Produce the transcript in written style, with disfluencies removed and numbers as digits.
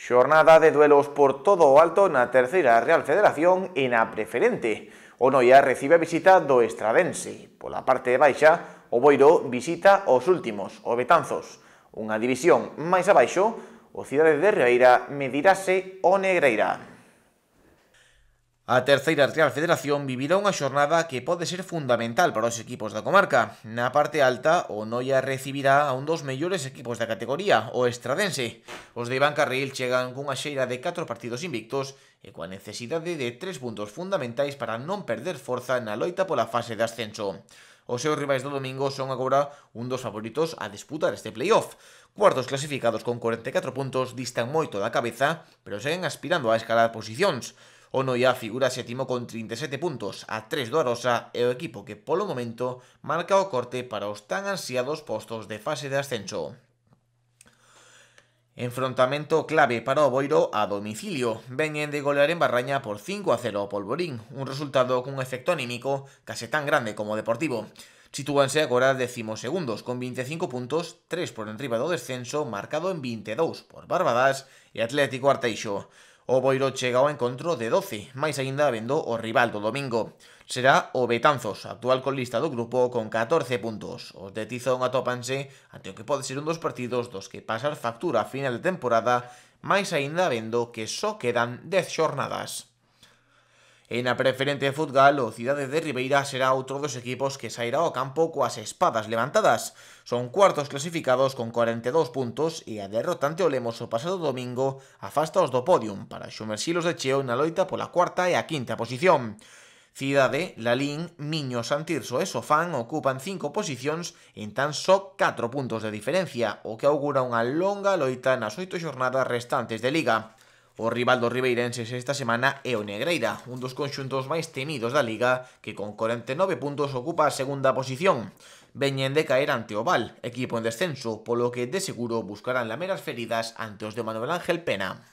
Xornada de duelos por todo o alto na terceira Real Federación e na preferente. O Noia recibe a visita do Estradense. Pola parte baixa, o Boiro visita os últimos, o Betanzos. Unha división máis abaixo, o Cidade de Ribeira medirase o Negreira. A terceira Real Federación vivirá unha xornada que pode ser fundamental para os equipos da comarca. Na parte alta, o Noia recibirá a un dos mellores equipos da categoría, o Estradense. Os de Iván Carril chegan cunha xeira de 4 partidos invictos e coa necesidade de 3 puntos fundamentais para non perder forza na loita pola fase de ascenso. Os seus rivais do domingo son agora un dos favoritos a disputar este playoff. Cuartos clasificados con 44 puntos distan moito da cabeza, pero seguen aspirando a escalar posicións. O Noia figura sétimo con 37 puntos, a 3 do Arosa e o equipo que polo momento marca o corte para os tan ansiados postos de fase de ascenso. Enfrontamento clave para o Boiro a domicilio. Veñen de golear en Barraña por 5-0 ao Polvorín, un resultado cun efecto anímico case tan grande como deportivo. Sitúanse agora 12º con 25 puntos, 3 por enriba do descenso, marcado en 22 por Barbadas e Atlético Arteixo. O Boiro chega ao encontro de 12, máis aínda vendo o rival do domingo. Será o Betanzos, actual colista do grupo, con 14 puntos. Os de Tizón atópanse ante o que pode ser un dos partidos dos que pasar factura a final de temporada, máis aínda vendo que só quedan 10 xornadas. E na preferente de fútbol, o Cidade de Ribeira será outro dos equipos que sairá ao campo coas espadas levantadas. Son cuartos clasificados con 42 puntos e a derrota ante o Lemos o pasado domingo afasta os do podium para xumerxilos de cheo na loita pola cuarta e a quinta posición. Cidade, Lalín, Miño, Santirso e Sofán ocupan 5 posicións en tan só 4 puntos de diferencia, o que augura unha longa loita nas 8 xornadas restantes de Liga. O rival dos ribeirenses esta semana é o Negreira, un dos conxuntos máis temidos da Liga, que con 49 puntos ocupa a segunda posición. Veñen de caer ante o Val, equipo en descenso, polo que de seguro buscarán lamer as feridas ante os de Manuel Ángel Pena.